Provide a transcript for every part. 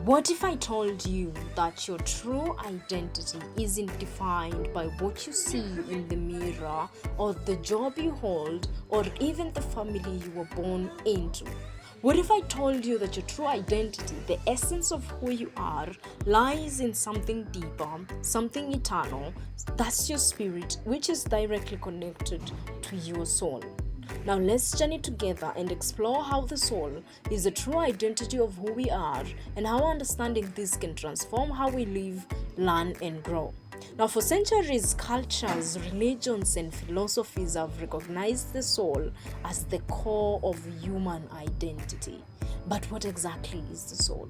What if I told you that your true identity isn't defined by what you see in the mirror, or the job you hold, or even the family you were born into? What if I told you that your true identity, the essence of who you are, lies in something deeper, something eternal? That's your spirit, which is directly connected to your soul. Now let's journey together and explore how the soul is the true identity of who we are, and how understanding this can transform how we live, learn, and grow. Now, for centuries, cultures, religions, and philosophies have recognized the soul as the core of human identity. But what exactly is the soul?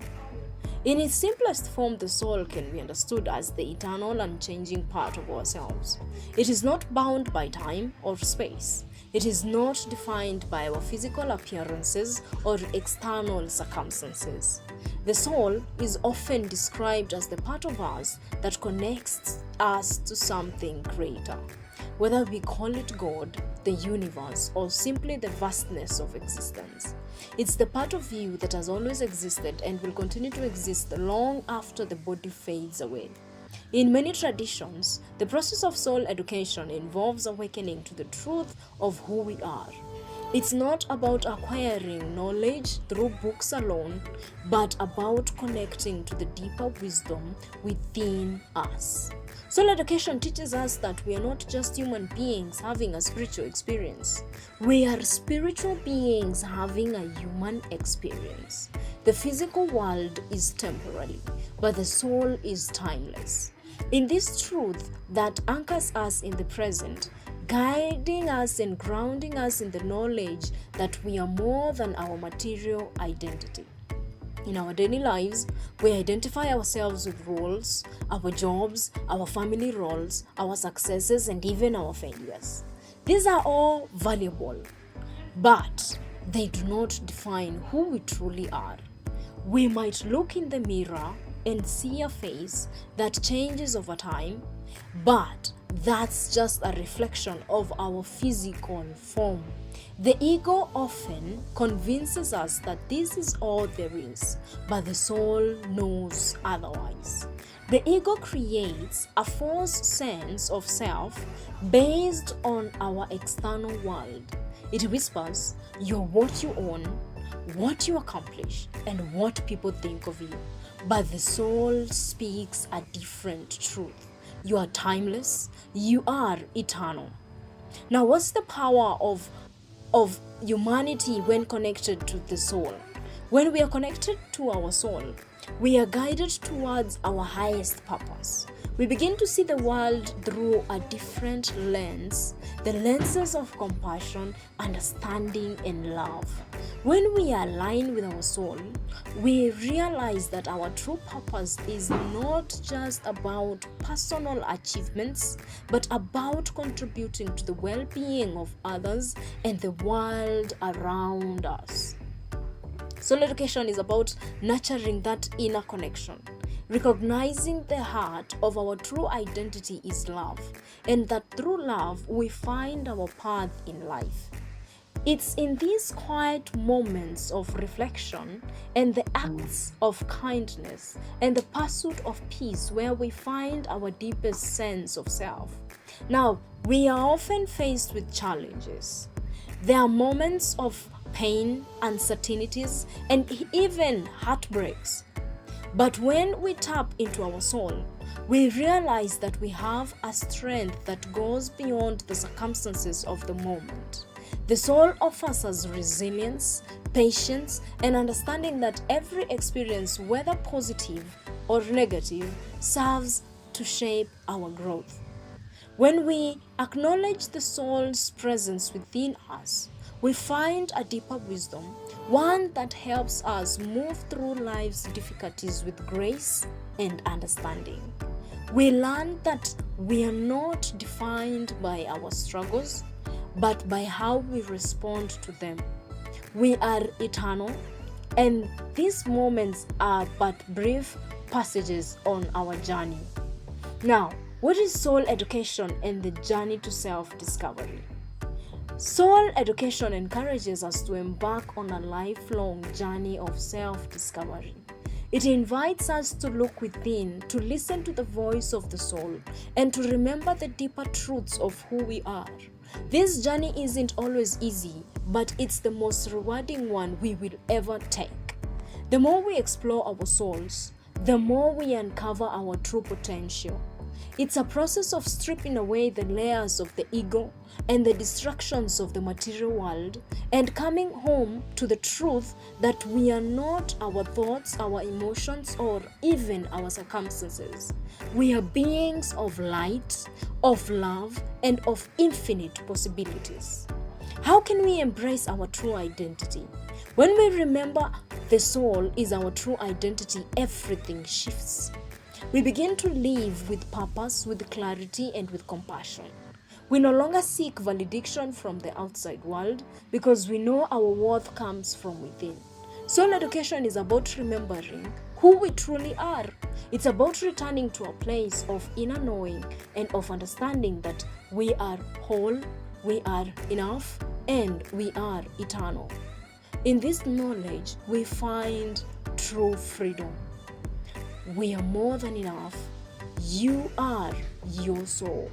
In its simplest form, the soul can be understood as the eternal, unchanging part of ourselves. It is not bound by time or space. It is not defined by our physical appearances or external circumstances. The soul is often described as the part of us that connects us to something greater, whether we call it God, the universe, or simply the vastness of existence. It's the part of you that has always existed and will continue to exist long after the body fades away. In many traditions, the process of soul education involves awakening to the truth of who we are. It's not about acquiring knowledge through books alone, but about connecting to the deeper wisdom within us. Soul education teaches us that we are not just human beings having a spiritual experience. We are spiritual beings having a human experience. The physical world is temporary, but the soul is timeless. In this truth that anchors us in the present, guiding us and grounding us in the knowledge that we are more than our material identity. In our daily lives, we identify ourselves with roles, our jobs, our family roles, our successes, and even our failures. These are all valuable, but they do not define who we truly are. We might look in the mirror and see a face that changes over time, but that's just a reflection of our physical form. The ego often convinces us that this is all there is, but the soul knows otherwise. The ego creates a false sense of self based on our external world. It whispers, you're what you own, what you accomplish, and what people think of you. But the soul speaks a different truth. You are timeless. You are eternal. Now, what's the power of humanity when connected to the soul? When we are connected to our soul, we are guided towards our highest purpose. We begin to see the world through a different lens, the lenses of compassion, understanding, and love. When we align with our soul, we realize that our true purpose is not just about personal achievements, but about contributing to the well-being of others and the world around us. Soul education is about nurturing that inner connection, recognizing the heart of our true identity is love, and that through love we find our path in life. It's in these quiet moments of reflection and the acts of kindness and the pursuit of peace where we find our deepest sense of self. Now, we are often faced with challenges. There are moments of pain, uncertainties, and even heartbreaks. But when we tap into our soul, we realize that we have a strength that goes beyond the circumstances of the moment. The soul offers us resilience, patience, and understanding that every experience, whether positive or negative, serves to shape our growth. When we acknowledge the soul's presence within us, we find a deeper wisdom, one that helps us move through life's difficulties with grace and understanding. We learn that we are not defined by our struggles, but by how we respond to them. We are eternal, and these moments are but brief passages on our journey. Now, what is soul education and the journey to self-discovery? Soul education encourages us to embark on a lifelong journey of self-discovery. It invites us to look within, to listen to the voice of the soul, and to remember the deeper truths of who we are. This journey isn't always easy, but it's the most rewarding one we will ever take. The more we explore our souls, the more we uncover our true potential. It's a process of stripping away the layers of the ego and the distractions of the material world and coming home to the truth that we are not our thoughts, our emotions, or even our circumstances. We are beings of light, of love, and of infinite possibilities. How can we embrace our true identity? When we remember the soul is our true identity, everything shifts. We begin to live with purpose, with clarity, and with compassion. We no longer seek validation from the outside world because we know our worth comes from within. Soul education is about remembering who we truly are. It's about returning to a place of inner knowing and of understanding that we are whole, we are enough, and we are eternal. In this knowledge, we find true freedom. We are more than enough. You are your soul.